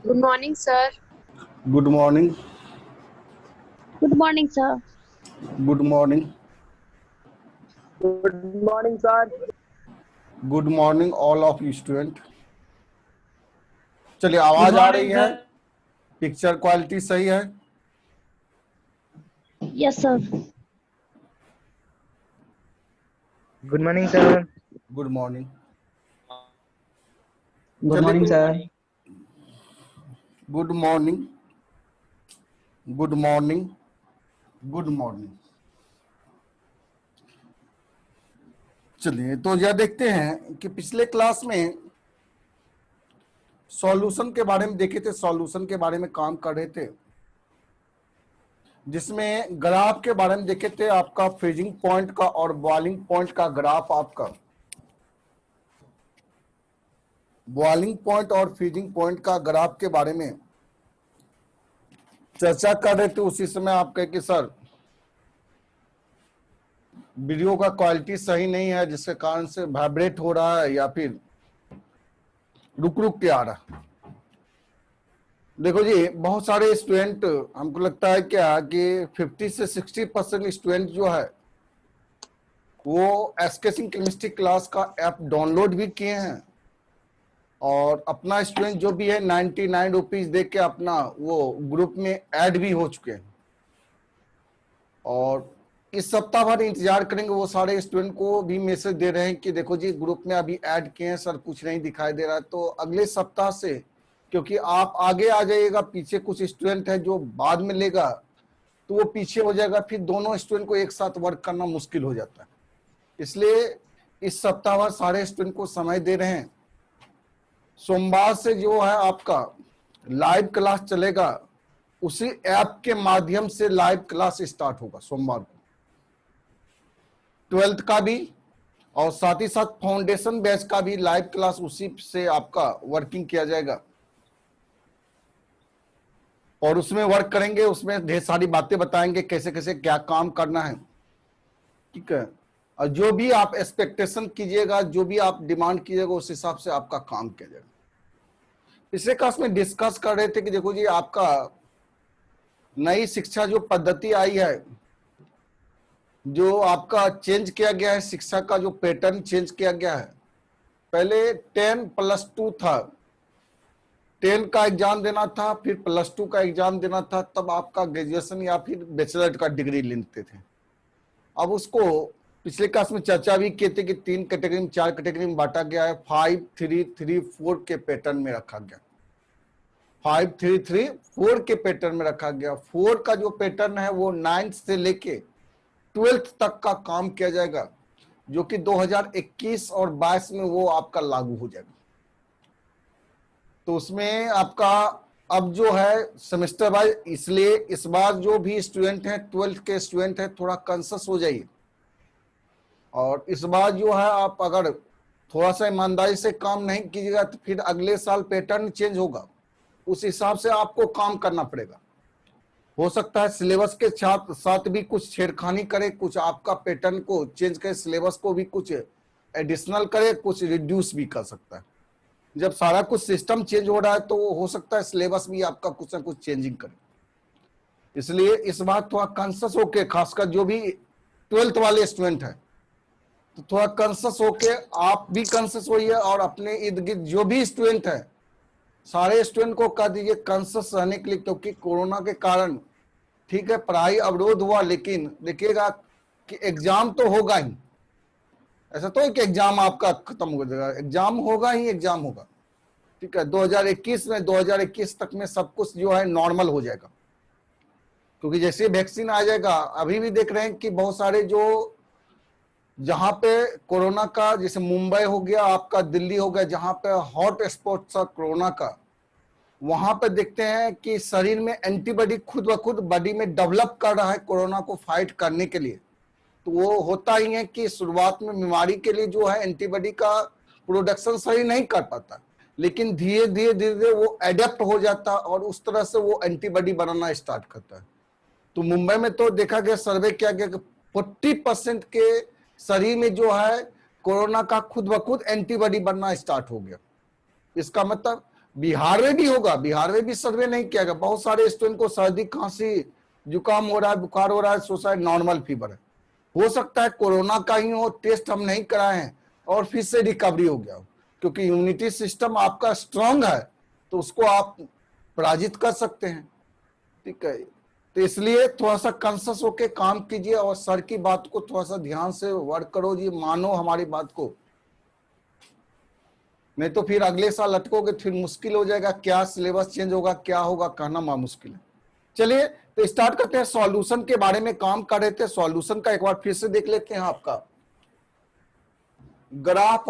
Good morning, sir. Good morning. Good morning, sir. Good morning. Good morning, sir. Good morning all of you student. चलिए good आवाज आ रही morning है, sir. Picture quality सही है। Yes, sir. Good morning, sir. Good morning. Good morning sir. Good morning. Good morning. Good morning. चलिए तो यह देखते हैं कि पिछले क्लास में सॉल्यूशन के बारे में देखे थे, सॉल्यूशन के बारे में काम कर रहे थे, जिसमें ग्राफ के बारे में देखे थे, आपका फ्रीजिंग पॉइंट का और बॉइलिंग पॉइंट का ग्राफ, आपका बॉइलिंग पॉइंट और फ्रीजिंग पॉइंट का ग्राफ के बारे में चर्चा कर रहे थे। उसी समय आप कहे कि सर वीडियो का क्वालिटी सही नहीं है, जिसके कारण से वाइब्रेट हो रहा है या फिर रुक रुक के आ रहा है। देखो जी, बहुत सारे स्टूडेंट, हमको लगता है क्या कि 50 से 60% स्टूडेंट जो है वो एस्केसिंग केमिस्ट्री क्लास का ऐप डाउनलोड भी किए हैं और अपना स्टूडेंट जो भी है 99 रुपीज दे के अपना वो ग्रुप में ऐड भी हो चुके हैं। और इस सप्ताह भर इंतजार करेंगे, वो सारे स्टूडेंट को भी मैसेज दे रहे हैं कि देखो जी ग्रुप में अभी ऐड किए हैं सर, कुछ नहीं दिखाई दे रहा है। तो अगले सप्ताह से, क्योंकि आप आगे आ जाइएगा, पीछे कुछ स्टूडेंट है जो बाद में लेगा तो वो पीछे हो जाएगा, फिर दोनों स्टूडेंट को एक साथ वर्क करना मुश्किल हो जाता है। इसलिए इस सप्ताह भर सारे स्टूडेंट को समय दे रहे हैं। सोमवार से जो है आपका लाइव क्लास चलेगा, उसी ऐप के माध्यम से लाइव क्लास स्टार्ट होगा सोमवार को, 12th का भी, और साथ ही साथ फाउंडेशन बैच का भी लाइव क्लास उसी से आपका वर्किंग किया जाएगा और उसमें वर्क करेंगे। उसमें ढेर सारी बातें बताएंगे, कैसे कैसे क्या काम करना है, ठीक है। और जो भी आप एक्सपेक्टेशन कीजिएगा, जो भी आप डिमांड कीजिएगा, उस हिसाब से आपका काम किया जाएगा। पिछले क्लास में डिस्कस कर रहे थे कि देखो जी आपका नई शिक्षा जो पद्धति आई है, जो आपका चेंज किया गया है, शिक्षा का जो पैटर्न चेंज किया गया है। पहले 10+2 था, 10 का एग्जाम देना था, फिर +2 का एग्जाम देना था, तब आपका ग्रेजुएशन या फिर बैचलर का डिग्री लेते थे। अब उसको पिछले क्लास में चर्चा भी किए थे कि 3 कैटेगरी में, 4 कैटेगरी में बांटा गया है, 5, 3, 3, 4 के पैटर्न में रखा गया। 5, 3, 3, 4 के पैटर्न में रखा गया। 4 का जो पैटर्न है वो 9th से लेके 12th तक का काम किया जाएगा, जो कि 2021 और 22 में वो आपका लागू हो जाएगा। तो उसमें आपका अब जो है सेमेस्टर वाइज, इसलिए इस बार जो भी स्टूडेंट हैं, 12th के स्टूडेंट हैं, थोड़ा कॉन्शियस हो जाइए। और इस बार जो है आप अगर थोड़ा सा ईमानदारी से काम नहीं कीजिएगा तो फिर अगले साल पैटर्न चेंज होगा, उस हिसाब से आपको काम करना पड़ेगा। हो सकता है सिलेबस के साथ भी कुछ छेड़खानी करे, कुछ आपका पैटर्न को चेंज करे, सिलेबस को भी कुछ एडिशनल करे, कुछ रिड्यूस भी कर सकता है। जब सारा कुछ सिस्टम चेंज हो रहा है तो हो सकता है सिलेबस भी आपका कुछ ना कुछ चेंजिंग करे। इसलिए इस बार थोड़ा कॉन्शियस होके, खासकर जो भी 12th वाले स्टूडेंट है, तो थोड़ा कॉन्शियस होके आप भी कॉन्शियस होइए और अपने इर्द गिर्द जो भी स्टूडेंट है, सारे स्टूडेंट को कह दीजिए कॉन्शियस रहने के लिए। क्योंकि कोरोना के कारण ठीक है पढ़ाई अवरोध हुआ, लेकिन देखिएगा कि एग्जाम तो होगा ही। ऐसा तो है कि एग्जाम आपका खत्म हो जाएगा, एग्जाम होगा ही, एग्जाम होगा, ठीक है। 2021 में, 2021 तक में सब कुछ जो है नॉर्मल हो जाएगा, क्योंकि जैसे वैक्सीन आ जाएगा। अभी भी देख रहे हैं कि बहुत सारे जो जहां पे कोरोना का, जैसे मुंबई हो गया, आपका दिल्ली हो गया, जहां पे हॉट स्पॉट था कोरोना का, वहां पे देखते हैं कि शरीर में एंटीबॉडी खुद ब खुद बॉडी में डेवलप कर रहा है कोरोना को फाइट करने के लिए। तो वो होता ही है कि शुरुआत में बीमारी के लिए जो है एंटीबॉडी का प्रोडक्शन शरीर नहीं कर पाता, लेकिन धीरे धीरे धीरे धीरे वो एडेप्ट हो जाता है और उस तरह से वो एंटीबॉडी बनाना स्टार्ट करता है। तो मुंबई में तो देखा गया, सर्वे किया गया कि 40% के शरीर में जो है कोरोना का खुद ब खुद एंटीबॉडी बनना स्टार्ट हो गया। इसका मतलब बिहार में भी होगा, बिहार में भी सर्वे नहीं किया गया। बहुत सारे स्टूडेंट को सर्दी खांसी जुकाम हो रहा है, बुखार हो रहा है, सोचा नॉर्मल फीवर है। हो सकता है कोरोना का ही हो, टेस्ट हम नहीं कराए हैं और फिर से रिकवरी हो गया हो, क्योंकि इम्यूनिटी सिस्टम आपका स्ट्रांग है तो उसको आप पराजित कर सकते हैं। ठीक है, तो इसलिए थोड़ा सा कॉन्शियस होके काम कीजिए और सर की बात को थोड़ा सा ध्यान से वर्क करो जी, मानो हमारी बात को, नहीं तो फिर अगले साल अटकोगे, फिर मुश्किल हो जाएगा। क्या सिलेबस चेंज होगा, क्या होगा, कहना मुश्किल है। चलिए तो स्टार्ट करते हैं। सॉल्यूशन के बारे में काम कर रहे थे, सॉल्यूशन का एक बार फिर से देख लेते हैं। आपका graph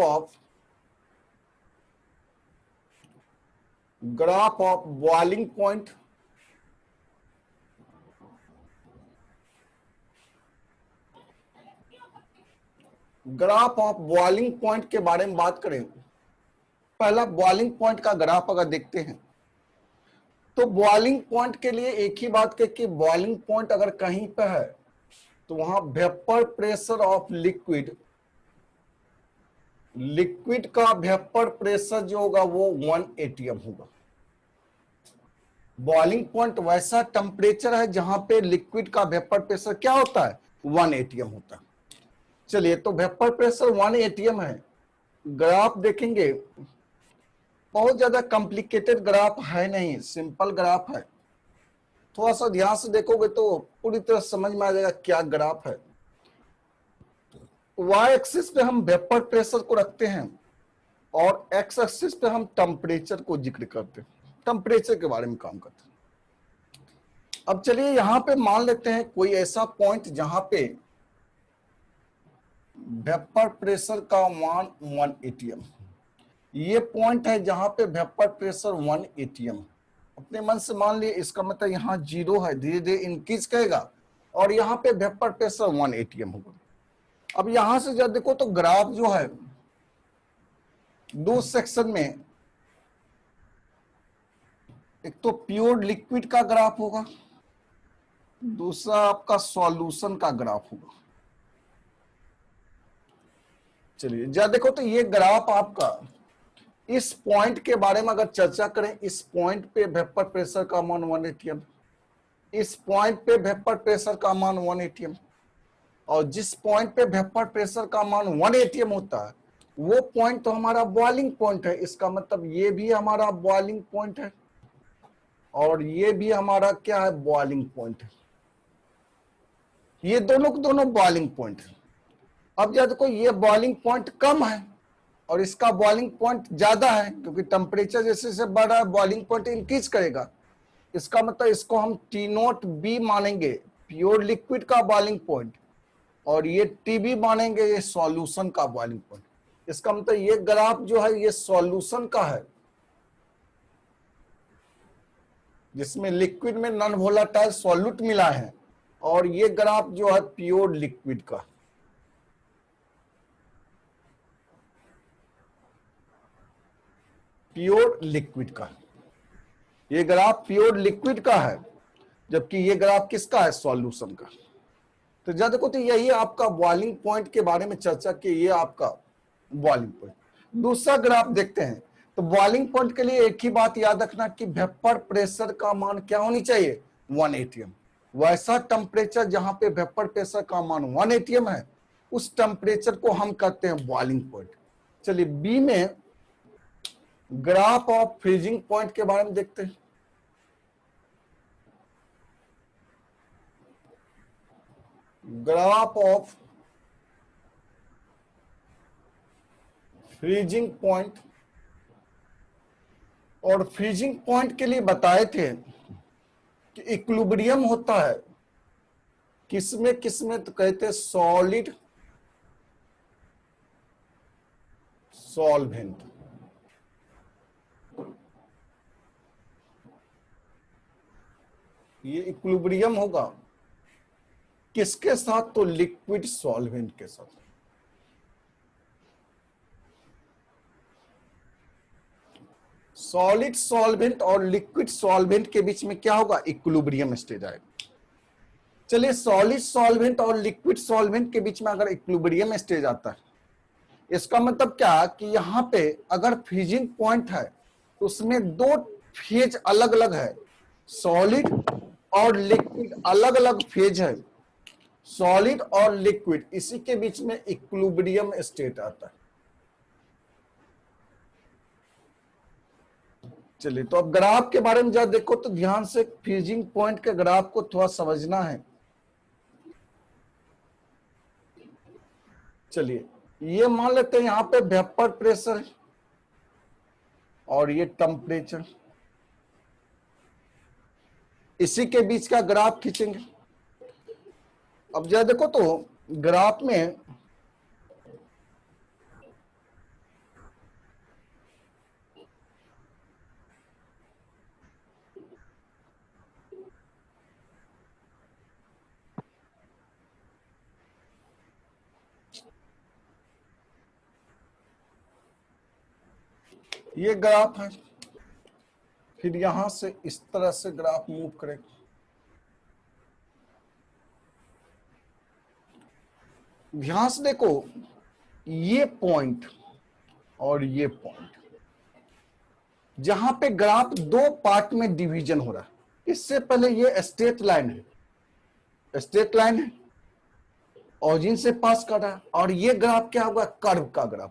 of boiling point, graph of boiling point के बारे में बात करें। पहला बॉइलिंग पॉइंट का ग्राफ अगर देखते हैं तो बॉइलिंग पॉइंट के लिए एक ही बात कह कि बॉइलिंग पॉइंट अगर कहीं पे है तो वहां vapour pressure of liquid, liquid का वेपर प्रेशर जो होगा वो 1 atm होगा। बॉइलिंग पॉइंट वैसा टेम्परेचर है जहां पे लिक्विड का वेपर प्रेशर क्या होता है, 1 atm होता है। चलिए, तो वेपर प्रेशर 1 atm है। ग्राफ देखेंगे, बहुत ज्यादा कॉम्प्लिकेटेड ग्राफ है नहीं, सिंपल ग्राफ है। थोड़ा सा ध्यान से देखोगे तो पूरी तरह समझ में आ जाएगा क्या ग्राफ है। वाई एक्सिस पे हम वेपर प्रेशर को रखते हैं और एक्स एक्सिस पे हम टेम्परेचर को जिक्र करते हैं, टेम्परेचर के बारे में काम करते हैं। अब चलिए यहां पे मान लेते हैं कोई ऐसा पॉइंट जहां पे वेपर प्रेशर का मान 1 atm, ये पॉइंट है जहां पे वेपर प्रेशर 1 atm। अपने मन से मान लिए, इसका मतलब यहाँ 0 है, धीरे धीरे इंक्रीज करेगा और यहाँ पे वेपर प्रेशर 1 atm होगा। अब यहां से जब देखो तो ग्राफ जो है दो सेक्शन में, एक तो प्योर लिक्विड का ग्राफ होगा, दूसरा आपका सॉल्यूशन का ग्राफ होगा। चलिए जब देखो तो ये ग्राफ आपका, इस पॉइंट के बारे में अगर चर्चा करें, इस पॉइंट पे वेपर प्रेशर का मान 1 atm, इस पॉइंट पे वेपर प्रेशर का मान 1 atm, और जिस पॉइंट पे वेपर प्रेशर का मान 1 atm होता है वो पॉइंट तो हमारा बॉइलिंग पॉइंट है। इसका मतलब ये भी हमारा बॉइलिंग पॉइंट है और ये भी हमारा क्या है, बॉइलिंग पॉइंट है। ये दोनों बॉइलिंग पॉइंट है। अब जब देखो ये बॉइलिंग पॉइंट कम है और इसका बॉइलिंग पॉइंट ज्यादा है, क्योंकि टेम्परेचर जैसे जैसे बढ़ रहा है बॉइलिंग पॉइंट इंक्रीज करेगा। इसका मतलब इसको हम T0B मानेंगे, प्योर लिक्विड का बॉइलिंग पॉइंट, और ये TB मानेंगे, ये सॉल्यूशन का बॉइलिंग पॉइंट। इसका मतलब ये ग्राफ जो है ये सॉल्यूशन का है, जिसमें लिक्विड में नॉन वोलेटाइल सॉल्यूट मिला है, और ये ग्राफ जो है प्योर लिक्विड का। प्योर लिक्विड का ये ग्राफ प्योर लिक्विड का है, जबकि ये ग्राफ किसका है, सॉल्यूशन का। तो जब देखो तो यही आपका बॉइलिंग पॉइंट के बारे में चर्चा की, ये आपका बॉइलिंग पॉइंट। दूसरा ग्राफ देखते हैं तो बॉइलिंग पॉइंट के लिए एक ही बात याद रखना कि वेपर प्रेशर का मान क्या होनी चाहिए, 1 atm। वैसा टेम्परेचर जहां पे वेपर प्रेशर का मान 1 atm है, उस टेम्परेचर को हम कहते हैं बॉइलिंग पॉइंट। चलिए बी में ग्राफ ऑफ फ्रीजिंग पॉइंट के बारे में देखते हैं। ग्राफ ऑफ फ्रीजिंग पॉइंट, और फ्रीजिंग पॉइंट के लिए बताए थे कि इक्विलिब्रियम होता है किसमें किसमें, तो कहते हैं सॉलिड सॉल्वेंट। ये इक्विलिब्रियम होगा किसके साथ, तो लिक्विड सॉल्वेंट के साथ। सॉलिड सॉल्वेंट और लिक्विड सॉल्वेंट के बीच में क्या होगा, इक्विलिब्रियम स्टेज आएगा। चलिए सॉलिड सॉल्वेंट और लिक्विड सॉल्वेंट के बीच में अगर इक्विलिब्रियम स्टेज आता है, इसका मतलब क्या कि यहां पे अगर फ्रीजिंग पॉइंट है उसमें दो फेज अलग अलग है, सॉलिड और लिक्विड अलग अलग फेज है। सॉलिड और लिक्विड, इसी के बीच में इक्विलिब्रियम स्टेट आता है। चलिए, तो अब ग्राफ के बारे में जब देखो तो ध्यान से फ्रीजिंग पॉइंट के ग्राफ को थोड़ा समझना है। चलिए, ये मान लेते हैं यहां पे वेपर प्रेशर है और ये टेम्परेचर, इसी के बीच का ग्राफ खींचेंगे। अब जरा देखो तो ग्राफ में ये ग्राफ है, फिर यहां से इस तरह से ग्राफ मूव करेगा। ध्यान से देखो, ये पॉइंट और ये पॉइंट, जहां पे ग्राफ दो पार्ट में डिवीजन हो रहा है। इससे पहले ये स्ट्रेट लाइन है, स्ट्रेट लाइन है, ऑरिजिन से पास कर रहा है, और ये ग्राफ क्या होगा, कर्व का ग्राफ।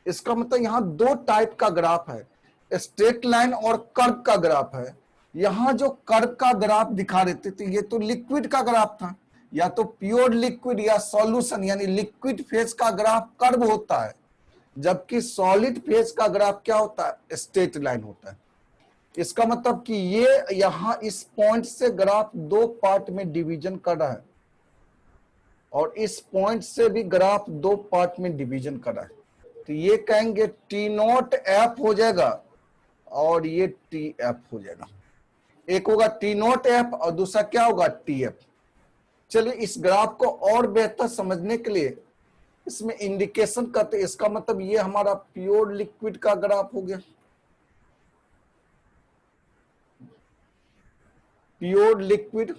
इसका मतलब यहां दो टाइप का ग्राफ है, स्ट्रेट लाइन और कर्व का ग्राफ है। यहां जो कर्व का ग्राफ दिखा देते थे, ये तो लिक्विड का ग्राफ था, या तो प्योर लिक्विड या सॉल्यूशन यानी लिक्विड फेज का ग्राफ कर्व होता है, जबकि सॉलिड फेज का ग्राफ क्या होता है, स्ट्रेट लाइन होता है। इसका मतलब कि ये यहां इस पॉइंट से ग्राफ दो पार्ट में डिवीजन कर रहा है, और इस पॉइंट से भी ग्राफ दो पार्ट में डिवीजन कर रहा है। तो ये कहेंगे टी नॉट एफ हो जाएगा और ये टी एफ हो जाएगा। एक होगा टी नॉट एफ और दूसरा क्या होगा, टी एफ। चलिए, इस ग्राफ को और बेहतर समझने के लिए इसमें इंडिकेशन करते, इसका मतलब ये हमारा प्योर लिक्विड का ग्राफ हो गया, प्योर लिक्विड,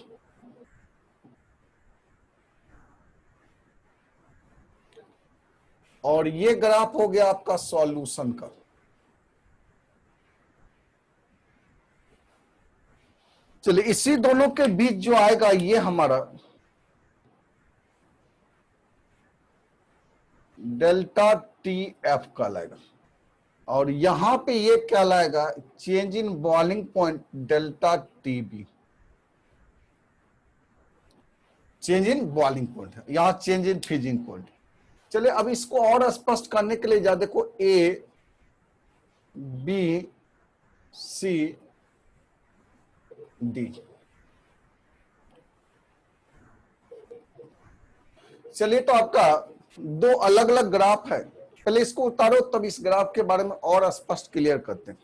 और ये ग्राफ हो गया आपका सॉल्यूशन का। चलिए, इसी दोनों के बीच जो आएगा ये हमारा डेल्टा टी एफ का लाएगा, और यहां पे ये क्या लाएगा, change in boiling point delta T B. Change in boiling point है, यहां चेंज इन फ्रीजिंग पॉइंट। चलिए, अब इसको और स्पष्ट करने के लिए जा देखो, ए बी सी डी। चलिए, तो आपका दो अलग अलग ग्राफ है, पहले इसको उतारो तब इस ग्राफ के बारे में और स्पष्ट क्लियर करते हैं।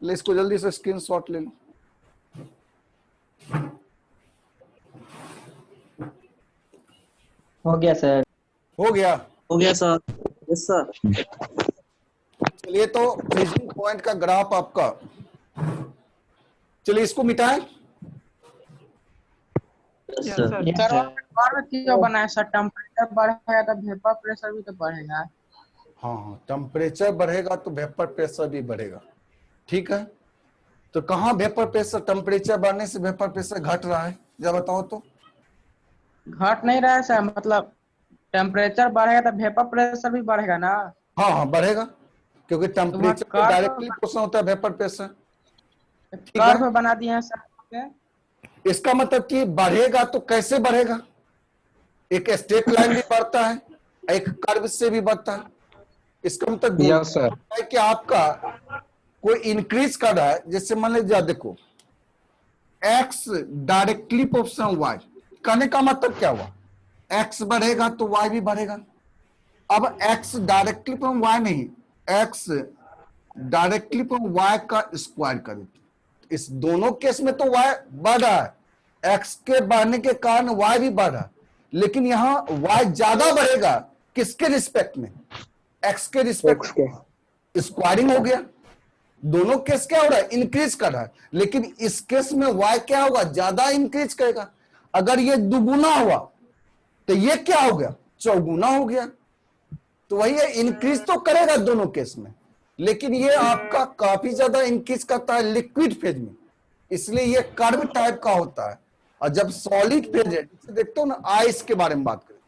पहले इसको जल्दी से स्क्रीनशॉट ले लो। हो गया सर। हो गया सर। Yes sir. चलिए, तो फ्रीजिंग पॉइंट का ग्राफ आपका, चलिए इसको मिटाएं। क्यों बनाया सर, टेम्परेचर बढ़ेगा तो वेपर प्रेशर भी तो बढ़ेगा। हाँ, टेम्परेचर बढ़ेगा तो वेपर प्रेशर भी बढ़ेगा। ठीक है, तो कहाँ वेपर प्रेशर, टेम्परेचर बढ़ने से वेपर प्रेशर घट रहा है, जरा बताओ तो। घट नहीं रहा है सर, मतलब टेम्परेचर बढ़ेगा तो वेपर प्रेशर भी बढ़ेगा ना। हाँ, बढ़ेगा, क्योंकि टेम्परेचर कर्व डायरेक्टली प्रोपोर्शनल होता है वेपर प्रेशर। कर्व बना दिए हैं सर। इसका मतलब कि बढ़ेगा तो कैसे बढ़ेगा, एक स्ट्रेट लाइन भी बढ़ता है, एक कर्व से भी बढ़ता है। इसका मतलब है कि आपका कोई इंक्रीज कर रहा है, जैसे मान लीजिए देखो, एक्स डायरेक्टली प्रोपोर्शनल वाई, कहने का मतलब क्या हुआ, एक्स बढ़ेगा तो वाई भी बढ़ेगा। अब एक्स डायरेक्टली फ्रॉम वाई नहीं, एक्स डायरेक्टली फ्रॉम वाई का स्क्वायर करें, इस दोनों केस में तो वाई बढ़ रहा है, एक्स के बढ़ने के कारण वाई भी बढ़ रहा है, लेकिन यहां वाई ज्यादा बढ़ेगा किसके रिस्पेक्ट में, एक्स के रिस्पेक्ट में, स्क्वायरिंग हो गया। दोनों केस क्या हो रहा है, इंक्रीज कर रहा है, लेकिन इस केस में वाई क्या होगा, ज्यादा इंक्रीज करेगा। अगर ये दुगुना हुआ तो ये क्या हो गया, चौगुना हो गया। तो वही है, इंक्रीज तो करेगा दोनों केस में, लेकिन ये आपका काफी ज्यादा इंक्रीज करता है लिक्विड फेज में, इसलिए ये कर्व टाइप का होता है। और जब सॉलिड फेज है, जैसे देखते हो ना आइस के बारे में बात करें,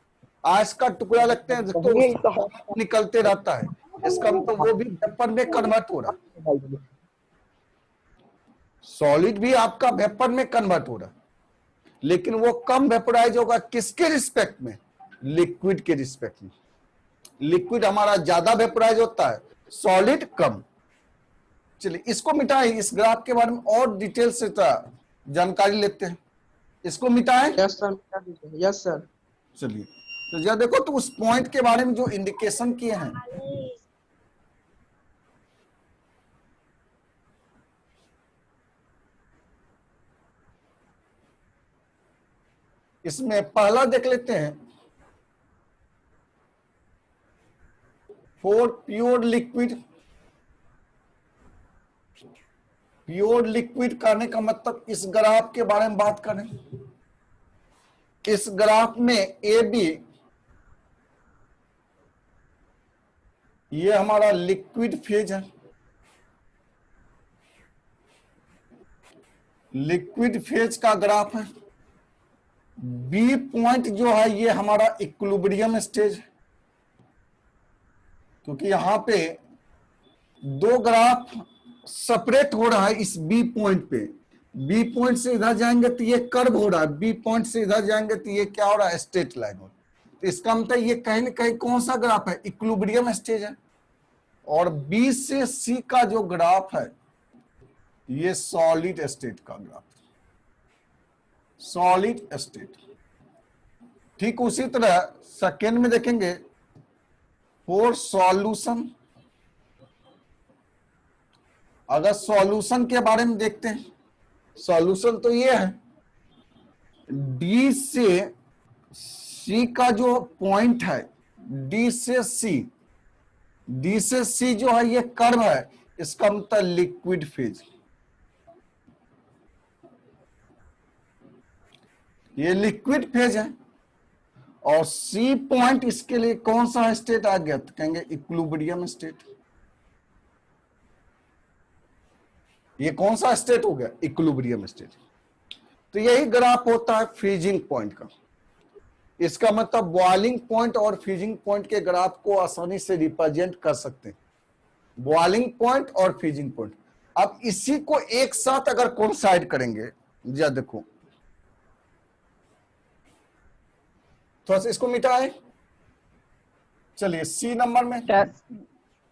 आइस का टुकड़ा लगते हैं देखते हो, उसका निकलते रहता है, इसका मतलब वो भी वेपर में कन्वर्ट हो रहा है। सॉलिड भी आपका वेपर में कन्वर्ट हो रहा है, लेकिन वो कम वेपोराइज होगा किसके रिस्पेक्ट में? लिक्विड के रिस्पेक्ट में। लिक्विड हमारा ज्यादा वेपोराइज होता है, सॉलिड कम। चलिए इसको मिटाएं, इस ग्राफ के बारे में और डिटेल से जानकारी लेते हैं। इसको मिटाएं। यस सर, मिटा दीजिए। Yes sir. चलिए तो जरा देखो, तो उस पॉइंट के बारे में जो इंडिकेशन किए हैं, इसमें पहला देख लेते हैं, for pure liquid. Pure liquid करने का मतलब इस ग्राफ के बारे में बात करें। इस ग्राफ में ए बी, ये हमारा लिक्विड फेज है। लिक्विड फेज का ग्राफ है। बी पॉइंट जो है ये हमारा इक्विलिब्रियम स्टेज है, क्योंकि यहां पे दो ग्राफ सेपरेट हो रहा है इस बी पॉइंट पे। बी पॉइंट से इधर जाएंगे तो ये कर्व हो रहा है, बी पॉइंट से इधर जाएंगे तो ये क्या हो रहा है? स्ट्रेट लाइन हो रहा है। तो इसका मतलब ये कहीं ना कहीं कौन सा ग्राफ है? इक्विलिब्रियम स्टेज है। और बी से सी का जो ग्राफ है ये सॉलिड स्टेट का ग्राफ, सॉलिड स्टेट। ठीक उसी तरह सेकेंड में देखेंगे, फॉर सॉल्यूशन। अगर सॉल्यूशन के बारे में देखते हैं, सॉल्यूशन तो ये है, डी से सी का जो पॉइंट है, डी से सी, डी से सी जो है ये कर्व है, इसका मतलब लिक्विड फेज। ये लिक्विड फेज है। और सी पॉइंट इसके लिए कौन सा स्टेट आ गया? तो कहेंगे इक्विलिब्रियम स्टेट। ये कौन सा स्टेट हो गया? Equilibrium state. तो यही ग्राफ होता है फ्रीजिंग पॉइंट का। इसका मतलब बॉइलिंग पॉइंट और फ्रीजिंग पॉइंट के ग्राफ को आसानी से रिप्रेजेंट कर सकते हैं, बॉइलिंग पॉइंट और फ्रीजिंग पॉइंट। अब इसी को एक साथ अगर कोइंसाइड करेंगे, या देखो थोड़ा सा इसको मिटाए। चलिए सी नंबर में,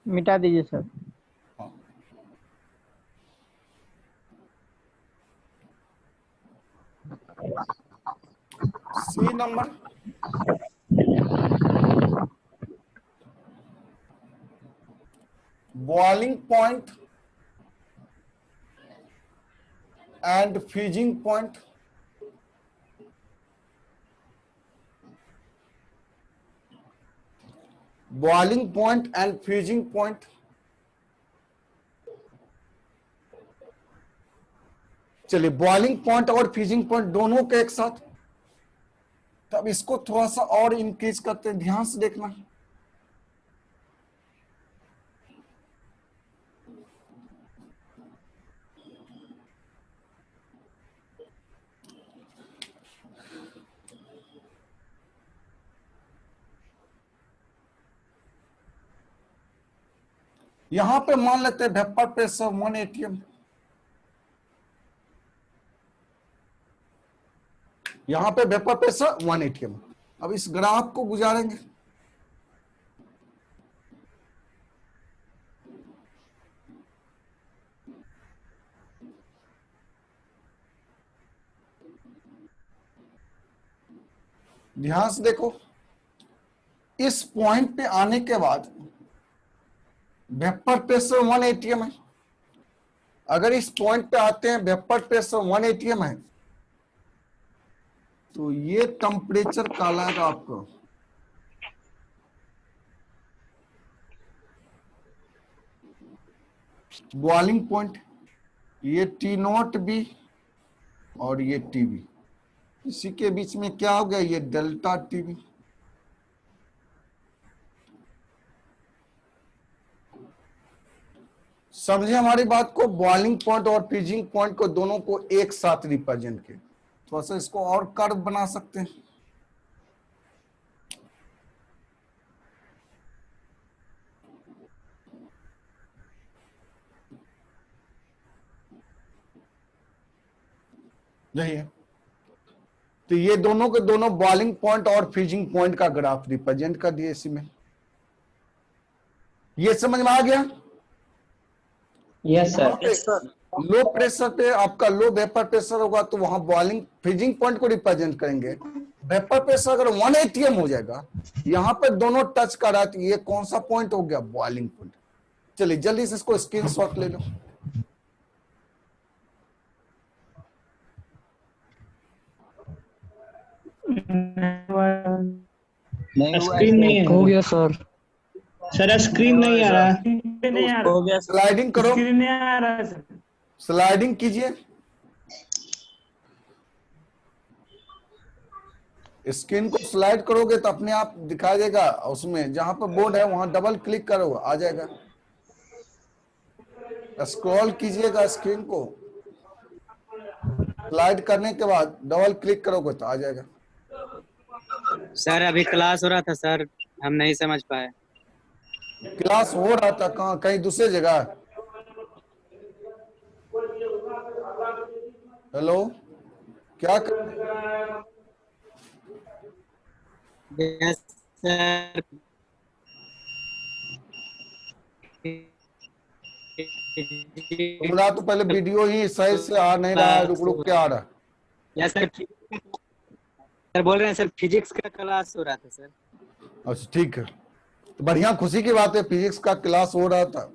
मिटा दीजिए सर। हाँ। C number, boiling point and freezing point. Boiling point and freezing point. चलिए बॉइलिंग पॉइंट और फ्रीजिंग पॉइंट दोनों के एक साथ। तब इसको थोड़ा सा और इंक्रीज करते हैं, ध्यान से देखना। यहां पे मान लेते हैं वेपर प्रेशर 1 atm, यहां पे वेपर प्रेशर 1 atm। अब इस ग्राफ को गुजारेंगे, ध्यान से देखो। इस पॉइंट पे आने के बाद वेपर प्रेशर 1 atm है। अगर इस पॉइंट पे आते हैं वेपर प्रेशर 1 atm है, तो ये टेम्परेचर कहलाएगा आपको बॉइलिंग पॉइंट। ये T0 भी और ये TB, इसी के बीच में क्या हो गया? ये डेल्टा TB। समझे हमारी बात को? बॉइलिंग पॉइंट और फ्रीजिंग पॉइंट को दोनों को एक साथ रिप्रेजेंट किया। थोड़ा सा इसको और कर्व बना सकते हैं। यही है। तो ये दोनों के दोनों बॉइलिंग पॉइंट और फ्रीजिंग पॉइंट का ग्राफ रिप्रेजेंट कर दिए इसी में। ये समझ में आ गया? यस यहाँ सर। पे लो प्रेशर पे आपका लो वेपर प्रेशर होगा तो वहां बॉइलिंग फ्रीजिंग पॉइंट को रिप्रेजेंट करेंगे। वेपर प्रेशर अगर 1 atm हो जाएगा, यहाँ पे दोनों टच कर रहा है तो ये कौन सा पॉइंट हो गया? Boiling point. चलिए जल्दी से इसको स्क्रीनशॉट ले लो। स्क्रीन नहीं हो है गया सर। सर, स्क्रीन नहीं आ रहा। नहीं आ रहा। हो गया स्लाइडिंग करो, स्क्रीन नहीं आ रहा है सर। स्लाइडिंग कीजिए। स्क्रीन को स्लाइड करोगे तो अपने आप दिखाई देगा। उसमें जहां पर बोर्ड है वहां डबल क्लिक करो, आ जाएगा। स्क्रॉल कीजिएगा स्क्रीन को, स्लाइड करने के बाद डबल क्लिक करोगे तो आ जाएगा। सर अभी क्लास हो रहा था सर, हम नहीं समझ पाए। क्लास हो रहा था कहाँ? कहीं दूसरी जगह? हेलो, क्या कर... यस सर। तुम्हारा तो पहले वीडियो ही सही से आ नहीं रहा है, रुक रुक के आ रहा है। Yes sir. सर बोल रहे हैं सर, फिजिक्स का क्लास हो रहा था सर। अच्छा ठीक है, तो बढ़िया, खुशी की बात है। फिजिक्स का क्लास हो रहा था,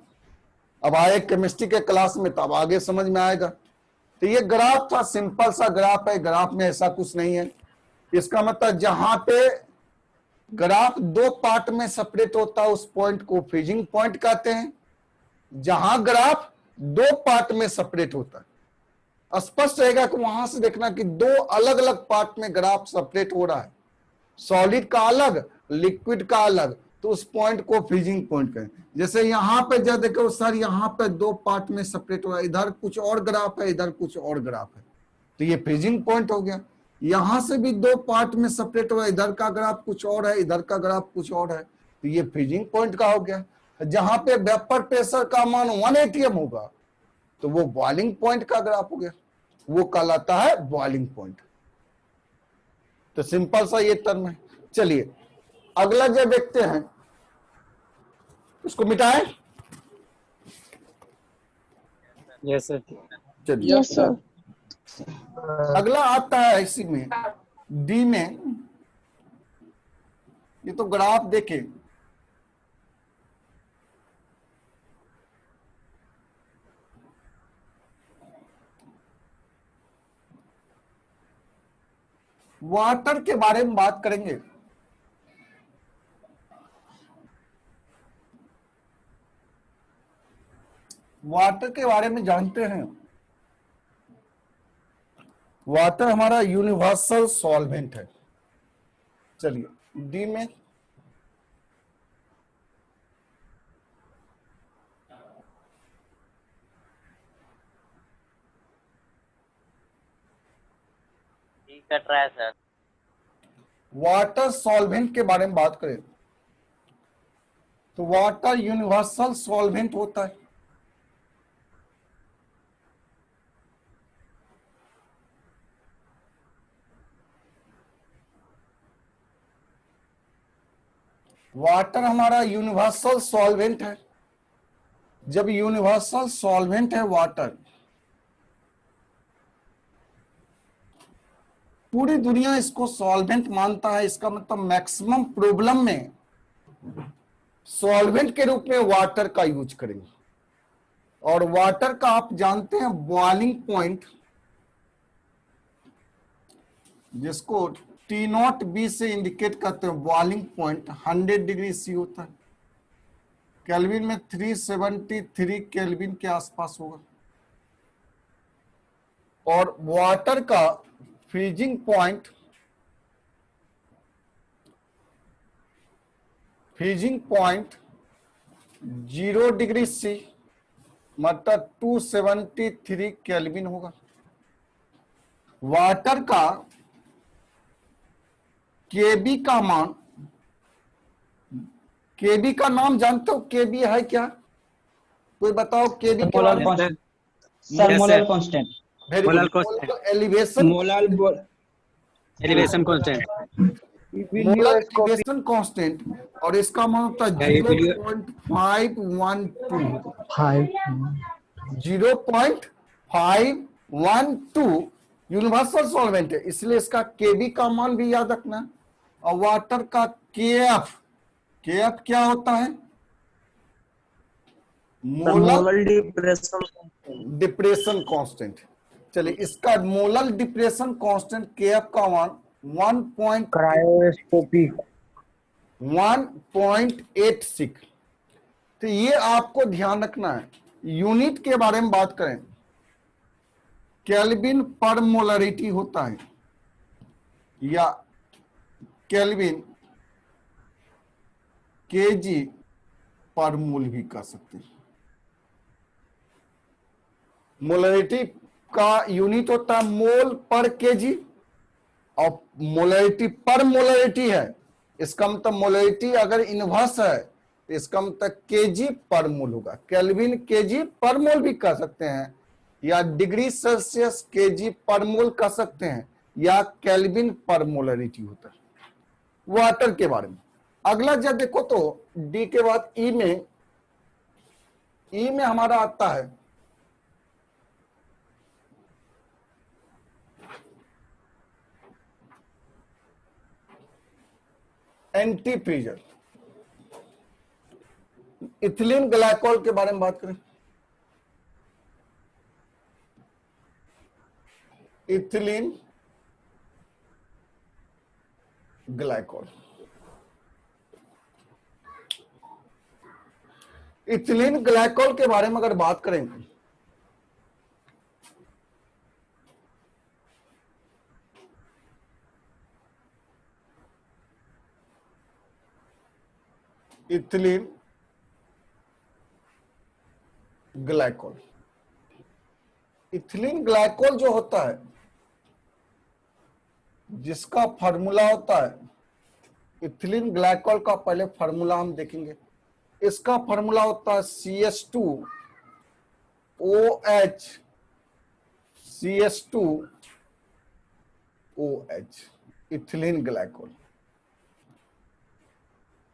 अब आए केमिस्ट्री के क्लास में, तब आगे समझ में आएगा। तो ये ग्राफ था, सिंपल सा ग्राफ है। ग्राफ में ऐसा कुछ नहीं है। इसका मतलब जहां पे ग्राफ दो पार्ट में सेपरेट होता है उस पॉइंट को फ्रीजिंग पॉइंट कहते हैं। जहां ग्राफ दो पार्ट में सेपरेट होता है, स्पष्ट रहेगा कि वहां से देखना कि दो अलग अलग पार्ट में ग्राफ सेपरेट हो रहा है, सॉलिड का अलग, लिक्विड का अलग, तो उस पॉइंट को फ्रीजिंग पॉइंट कहें। जैसे यहाँ पे जब देखो सर, यहाँ पे दो पार्ट में सेपरेट हो रहा है, इधर कुछ और ग्राफ है, इधर कुछ और ग्राफ है, तो ये फ्रीजिंग पॉइंट हो गया। यहां से भी दो पार्ट में सेपरेट हो रहा है, इधर का ग्राफ कुछ और है, इधर का ग्राफ कुछ और है, तो ये फ्रीजिंग पॉइंट का हो गया। जहां पे वेपर प्रेशर का मान 1 atm होगा तो वो बॉइलिंग पॉइंट का ग्राफ हो गया, वो कहलाता है बॉइलिंग पॉइंट। तो सिंपल सा ये टर्म है। चलिए अगला जो देखते हैं, इसको मिटाएं। Yes sir. चलिए Yes, sir. अगला आता है इसी में, डी में। ये तो ग्राफ देखे, वाटर के बारे में बात करेंगे। वाटर के बारे में जानते हैं, वाटर हमारा यूनिवर्सल सॉल्वेंट है। चलिए डी में कट रहा है सर। वाटर सॉल्वेंट के बारे में बात करें तो वाटर यूनिवर्सल सॉल्वेंट होता है। वाटर हमारा यूनिवर्सल सॉल्वेंट है। जब यूनिवर्सल सॉल्वेंट है वाटर, पूरी दुनिया इसको सॉल्वेंट मानता है, इसका मतलब मैक्सिमम प्रॉब्लम में सॉल्वेंट के रूप में वाटर का यूज करेंगे। और वाटर का आप जानते हैं बॉइलिंग पॉइंट, जिसको T0B से इंडिकेट करते हैं, बॉइलिंग पॉइंट 100 डिग्री सी होता है। केल्विन में 373 केल्विन के आसपास होगा। और वाटर का freezing point, freezing point 0 degree C मतलब 273 केल्विन होगा। वाटर का केबी का मान, केबी का नाम जानते हो? केबी है क्या, कोई बताओ केबी के बारे मोलर में? Constant sir, Yes, molar sir. Very constant, good. Molar constant, elevation, molal elevation constant. Molar elevation constant, और इसका मान होता है क्या ये वीडियो 0.512, 0.512 यूनिवर्सल सॉल्वेंट है, इसलिए इसका केबी का मान भी याद रखना है। और वाटर का केएफ, केएफ क्या होता है? Molar depression constant. चलिए, इसका मोलर डिप्रेशन कांस्टेंट केएफ का मान 1.86। तो ये आपको ध्यान रखना है। यूनिट के बारे में बात करें, केल्विन पर मोलरिटी होता है, या केल्विन केजी पर मोल भी कह सकते हैं। मोलरिटी का यूनिट होता है मोल पर केजी, और मोलरिटी पर मोलरिटी है, इसका मतलब मोलरिटी अगर इनवर्स है तो इसका मतलब केजी पर मोल होगा। केल्विन केजी पर मोल भी कह सकते हैं, या डिग्री सेल्सियस केजी पर मोल कह सकते हैं, या केल्विन पर मोलरिटी होता है। वाटर के बारे में अगला जब देखो तो डी के बाद ई में हमारा आता है एंटी फ्रीजर। इथिलीन ग्लाइकोल के बारे में बात करें, इथिलीन ग्लाइकोल, इथिलीन ग्लाइकोल के बारे में अगर बात करें, इथिलीन ग्लाइकोल, इथिलीन ग्लाइकोल जो होता है, जिसका फार्मूला होता है, इथिलीन ग्लाइकोल का पहले फार्मूला हम देखेंगे। इसका फार्मूला होता है CH2OH, CH2OH, इथिलीन ग्लाइकोल,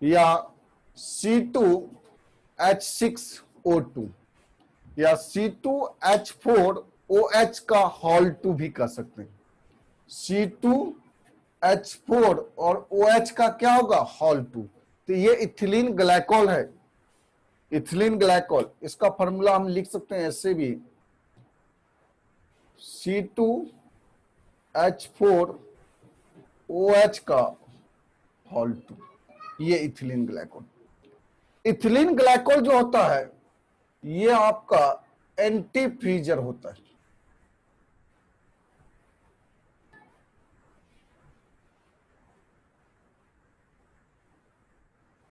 या C2H6O2, या C2H4OH का होल 2 भी कह सकते हैं। C2H4 और OH का क्या होगा? होल 2। तो ये इथिलीन ग्लाइकोल है, इथिलीन ग्लाइकोल। इसका फॉर्मूला हम लिख सकते हैं ऐसे भी, C2H4OH का होल 2, ये इथिलीन ग्लाइकोल। इथिलीन ग्लाइकोल जो होता है ये आपका एंटी फ्रीजर होता है।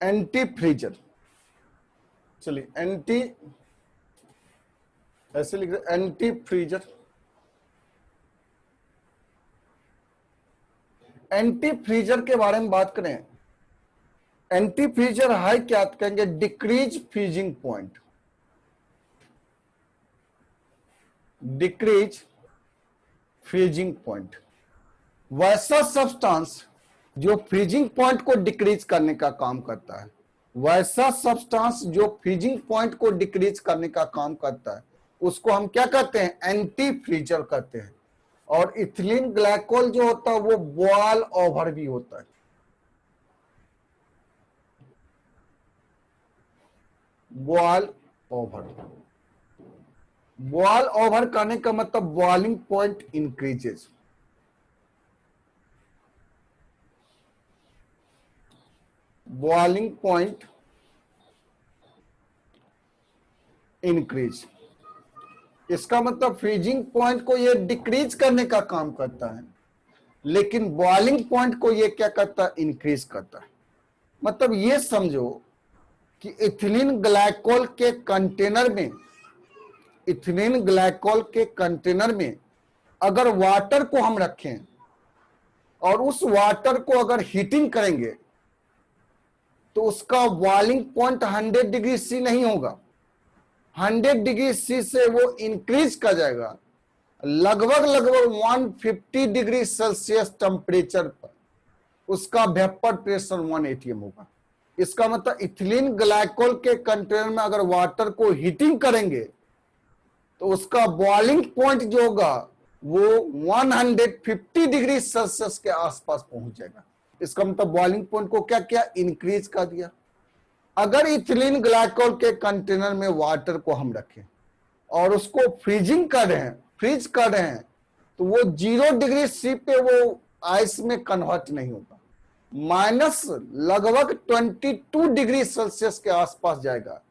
एंटी फ्रीजर, चलिए एंटी ऐसे लिख रहे, एंटी फ्रीजर। एंटी फ्रीजर के बारे में बात करें, एंटी फ्रीजर है क्या? कहेंगे decrease freezing point, decrease freezing point. वैसा सब्सटेंस जो फ्रीजिंग पॉइंट को डिक्रीज करने का काम करता है, वैसा सब्सटेंस जो फ्रीजिंग पॉइंट को डिक्रीज करने का काम करता है, उसको हम क्या कहते हैं? एंटी फ्रीजर कहते हैं। और इथिलीन ग्लाइकोल जो होता है वो बॉयल ओवर भी होता है। बॉयल ओवर, बॉयल ओवर करने का मतलब boiling point increases. Boiling point increase, इसका मतलब फ्रीजिंग पॉइंट को ये डिक्रीज करने का काम करता है, लेकिन बॉइलिंग पॉइंट को ये क्या करता है? इंक्रीज करता है। मतलब ये समझो कि इथिलीन ग्लाइकोल के कंटेनर में इथिलीन ग्लाइकोल के कंटेनर में अगर वाटर को हम रखें और उस वाटर को अगर हीटिंग करेंगे तो उसका बॉइलिंग पॉइंट 100 डिग्री सी नहीं होगा, 100 डिग्री सी से वो इंक्रीज कर जाएगा लगभग 150 डिग्री सेल्सियस टेम्परेचर पर। उसका वेपर प्रेशर 1 atm होगा। इसका मतलब इथिलीन ग्लाइकोल के कंटेनर में अगर वाटर को हीटिंग करेंगे तो उसका बॉइलिंग पॉइंट जो होगा वो 150 डिग्री सेल्सियस के आसपास पहुंच जाएगा। इसका मतलब बॉइलिंग पॉइंट को क्या किया, इंक्रीज कर दिया। अगर इथिलीन ग्लाइकोल के कंटेनर में वाटर को हम रखें और उसको फ्रीजिंग कर रहे हैं, फ्रीज कर रहे हैं, तो वो 0 डिग्री सी पे वो आइस में कन्वर्ट नहीं होगा, माइनस लगभग 22 डिग्री सेल्सियस के आसपास जाएगा,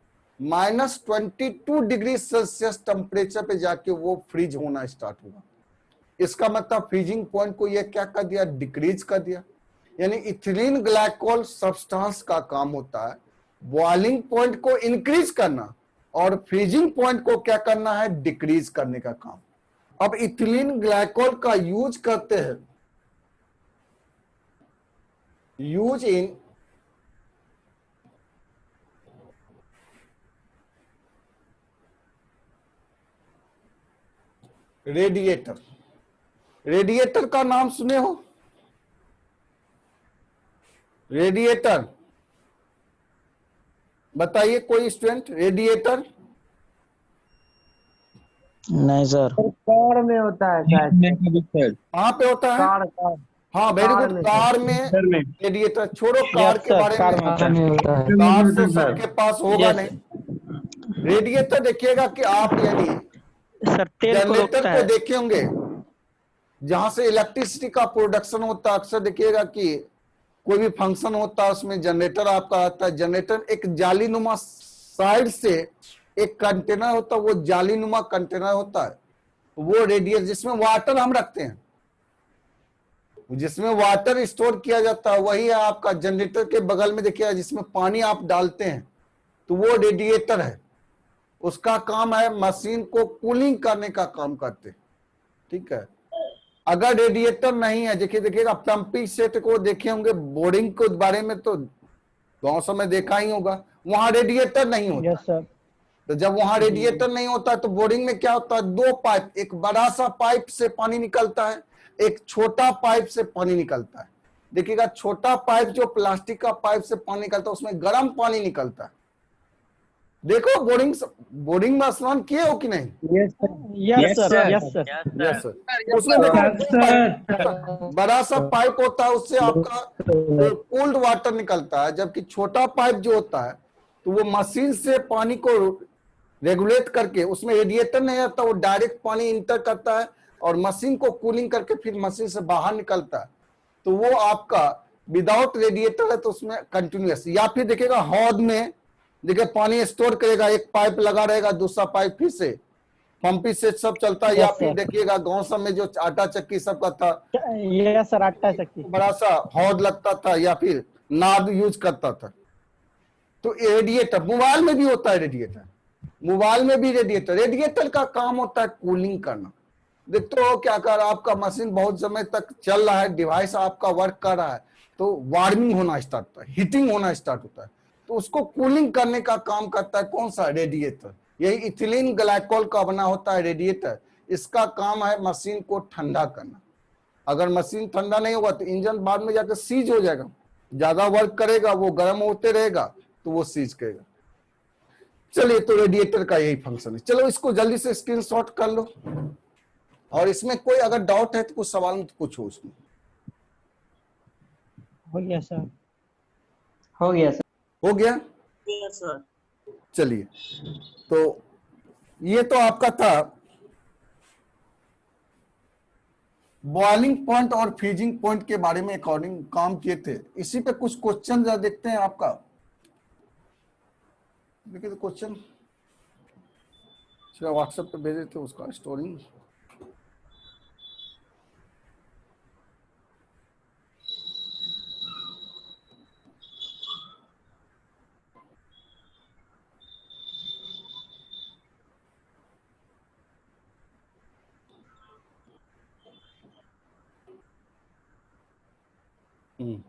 -22 डिग्री सेल्सियस टेम्परेचर पे जाके वो फ्रीज होना स्टार्ट होगा। इसका मतलब फ्रीजिंग पॉइंट को ये क्या कर दिया, डिक्रीज कर दिया। यानी इथिलीन ग्लाइकोल सब्सटेंस का काम होता है बॉइलिंग पॉइंट को इंक्रीज करना और फ्रीजिंग पॉइंट को क्या करना है, डिक्रीज करने का काम। अब इथिलीन ग्लाइकोल का यूज करते हैं, यूज इन रेडिएटर। रेडिएटर का नाम सुने हो, रेडिएटर बताइए कोई स्टूडेंट, रेडिएटर नहीं सर। कार में होता है शायद। कहां पे होता है? कार कार हाँ वेरी कार गुड, में। कार में सर में रेडिएटर। छोड़ो कार यस के सर, बारे कार में, में होता है। कार तो सबके पास होगा यस नहीं। रेडिएटर देखिएगा कि आप यानी सर, तेल को जनरेटर रोकता को है। देखे होंगे जहां से इलेक्ट्रिसिटी का प्रोडक्शन होता है। अक्सर देखिएगा कि कोई भी फंक्शन होता है उसमें जनरेटर आपका आता है। जनरेटर एक जालीनुमा साइड से एक कंटेनर होता है, वो जालीनुमा कंटेनर होता है, वो रेडिएटर जिसमें वाटर हम रखते हैं, जिसमें वाटर स्टोर किया जाता है, वही है आपका जनरेटर के बगल में देखिएगा जिसमें पानी आप डालते हैं, तो वो रेडिएटर है। उसका काम है मशीन को कूलिंग करने का काम करते, ठीक है। अगर रेडिएटर नहीं है, देखिएगा पंपिंग सेट को देखे होंगे, बोरिंग के बारे में तो गांव समय देखा ही होगा, वहां रेडिएटर नहीं होता। Yes sir. तो जब वहां रेडिएटर नहीं होता तो बोरिंग में क्या होता है, 2 पाइप, एक बड़ा सा पाइप से पानी निकलता है, एक छोटा पाइप से पानी निकलता है। देखिएगा छोटा पाइप जो प्लास्टिक का पाइप से पानी निकलता है उसमें गर्म पानी निकलता है। देखो बोरिंग में स्नान किए हो कि नहीं? Yes sir. Yes sir. Yes sir. उसमें देखो सर बड़ा सा पाइप होता है, उससे आपका कोल्ड वाटर निकलता है, जबकि छोटा पाइप जो होता है तो वो मशीन से पानी को रेगुलेट करके, उसमें रेडिएटर नहीं आता, वो डायरेक्ट पानी इंटर करता है और मशीन को कूलिंग करके फिर मशीन से बाहर निकलता है। तो वो आपका विदाउट रेडिएटर है तो उसमें कंटिन्यूअस। या फिर देखिएगा हौद में देखिए पानी स्टोर करेगा, एक पाइप लगा रहेगा, दूसरा पाइप फिर से पंपिंग सेट सब चलता है। या Yes, फिर sir. देखिएगा गांव सब में जो आटा चक्की सबका था, यस सर, आटा चक्की। बड़ा सा हौद लगता था या फिर नाद यूज करता था। तो रेडिएटर मोबाइल में भी होता है, रेडिएटर मोबाइल में भी रेडिएटर का काम होता है कूलिंग करना। देखते हो क्या कर, आपका मशीन बहुत समय तक चल रहा है, डिवाइस आपका वर्क कर रहा है, तो वार्मिंग होना स्टार्ट होता है, हीटिंग होना स्टार्ट होता है, तो उसको कूलिंग करने का काम करता है कौन सा, रेडिएटर। यही इथिलीन ग्लाइकोल का बना होता है रेडिएटर। इसका काम है मशीन को ठंडा करना। अगर मशीन ठंडा नहीं होगा तो इंजन बाद में जाकर सीज हो जाएगा, ज्यादा वर्क करेगा, वो गर्म होते रहेगा तो वो सीज करेगा। चलिए, तो रेडिएटर का यही फंक्शन है। चलो इसको जल्दी से स्क्रीनशॉट कर लो, और इसमें कोई अगर डाउट है तो कुछ सवाल तो पूछो उसमें। हो गया सर। हो गया सर। हो गया? चलिए, तो ये तो आपका था बॉइलिंग पॉइंट और फ्रीजिंग पॉइंट के बारे में अकॉर्डिंग काम किए थे। इसी पे कुछ क्वेश्चन जरा देखते हैं आपका। देखिए तो क्वेश्चन व्हाट्सएप पे भेजे थे, उसका स्टोरी। हम्म।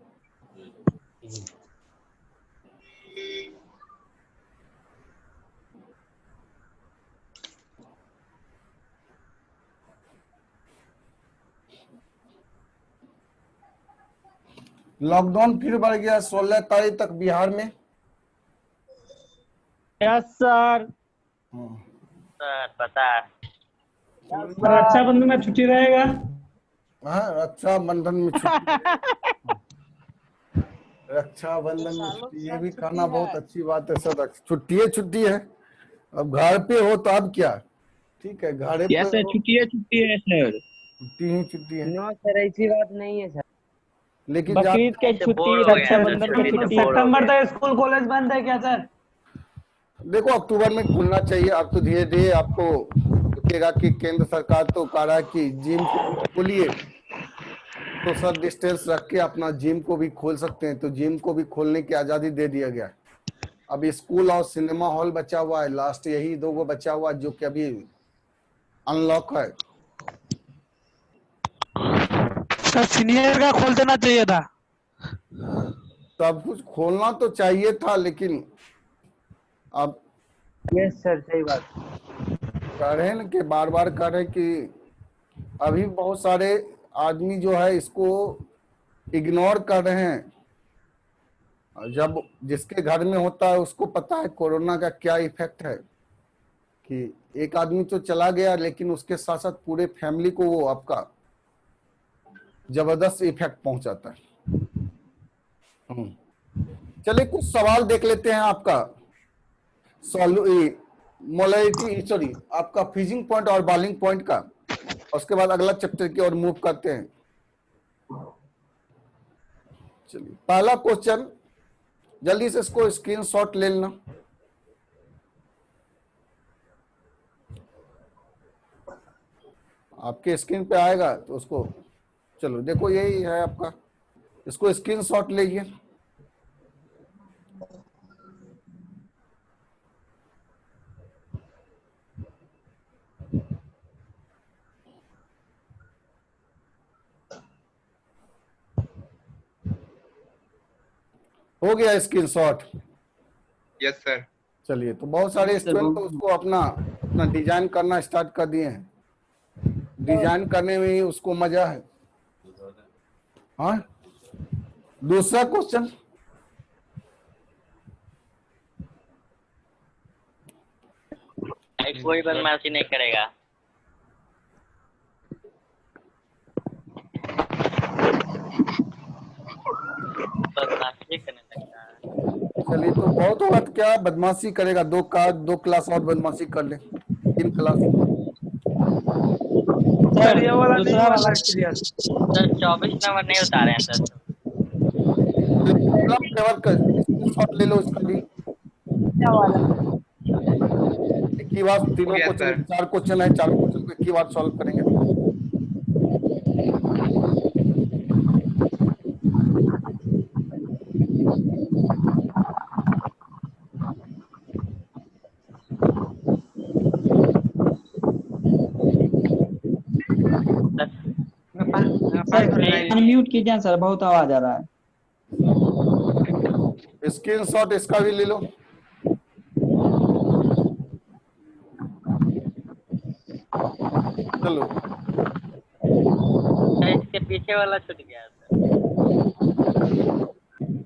लॉकडाउन फिर बढ़ गया 16 तारीख तक बिहार में। Yes sir. सर पता है। रक्षाबंधन में छुट्टी रहेगा। हाँ, रक्षाबंधन में छुट्टी। रक्षाबंधन में छुट्टी, ये भी करना बहुत अच्छी बात है सर। छुट्टी है। अब घर पे हो तो अब क्या, ठीक है, घर पे यस सर, हो, छुट्टी है सर। छुट्टी है। नो सर, ऐसी बात नहीं है सर। लेकिन बकरीद के ऐसे छुट्टी, बोर हो गए हैं रक्षाबंधन सर, की छुट्टी छुट्टी। से बोर हो सितंबर गए। तक स्कूल कॉलेज बंद है क्या सर? देखो अक्टूबर में खुलना चाहिए। अब तो धीरे धीरे आपको दिखेगा कि केंद्र सरकार तो कह रहा है कि जिम खोलिए, सोशल डिस्टेंस रख के अपना जिम को भी खोल सकते हैं, तो जिम को भी खोलने की आजादी दे दिया गया है। अब स्कूल और सिनेमा हॉल बचा हुआ है, लास्ट यही 2 गो बचा हुआ है जो कि अभी अनलॉक है। सर सीनियर का खोल देना चाहिए था। सब कुछ खोलना तो चाहिए था, लेकिन अब यस सर, सही बात। कह रहे हैं ना कि बार बार कह रहे हैं कि अभी बहुत सारे आदमी जो है इसको इग्नोर कर रहे हैं। जब जिसके घर में होता है उसको पता है कोरोना का क्या इफेक्ट है, कि एक आदमी तो चला गया लेकिन उसके साथ साथ पूरे फैमिली को वो आपका जबरदस्त इफेक्ट पहुंचाता है। चलिए कुछ सवाल देख लेते हैं आपका। मोलैरिटी, सॉरी, आपका फ्रीजिंग पॉइंट और बॉइलिंग पॉइंट का। उसके बाद अगला चैप्टर की ओर मूव करते हैं। चलिए पहला क्वेश्चन, जल्दी से इसको स्क्रीनशॉट ले लेना। आपके स्क्रीन पे आएगा तो उसको, चलो देखो यही है आपका, इसको स्क्रीनशॉट लीजिए। हो गया स्क्रीनशॉट? Yes sir. चलिए, तो बहुत सारे स्टूडेंट तो उसको अपना अपना डिजाइन करना स्टार्ट कर दिए हैं। डिजाइन करने में ही उसको मजा है। हाँ, दूसरा क्वेश्चन, कोई बदमाशी नहीं करेगा। बदमाशी करने लगता है। चलिए तो बहुत होगा तो क्या बदमाशी करेगा, 2 क्लास और बदमाशी कर ले, 3 क्लास। सर ये वाला नहीं दूसरा हुआ वाला सर क्लियर। सर 24 नंबर नहीं उतारे हैं सर। प्रॉब्लम फ्लेवर का स्क्रीनशॉट ले लो इसका भी। एक ही बार तीनों हो गया क्वेश्चन, सर। 4 क्वेश्चन है, 4 क्वेश्चन को एक ही बार सॉल्व करेंगे। सर अनम्यूट कीजिए सर, बहुत आवाज आ रहा है। स्क्रीनशॉट इसका भी ले लो। चलो सर इसके पीछे वाला छूट गया सर।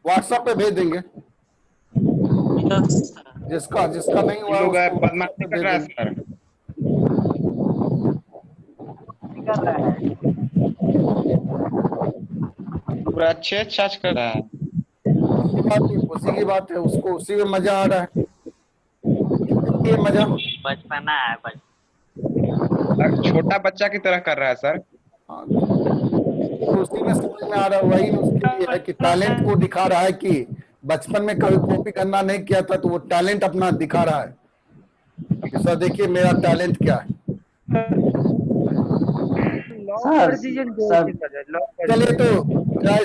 व्हाट्सएप पे भेज देंगे। जिसका जिसका नहीं हुआ लोग उसको बदमाशी WhatsApp पे कर रहा है भेज सर। पूरा अच्छे छाछ कर रहा है। देंगे। उसी की बात है, उसको उसी में मजा आ रहा है। ये मजा। बचपना है बच। सर छोटा बच्चा की तरह कर रहा है सर। हाँ, तो उसी में समझ में आ रहा है, वही उसके लिए है कि टैलेंट को दिखा रहा है कि बचपन में कभी कॉपी करना नहीं किया था, तो वो टैलेंट अपना दिखा रहा है कि सर देखिए मेरा टैलेंट क्या है। लॉक कर दीजिए। चलिए तो क्या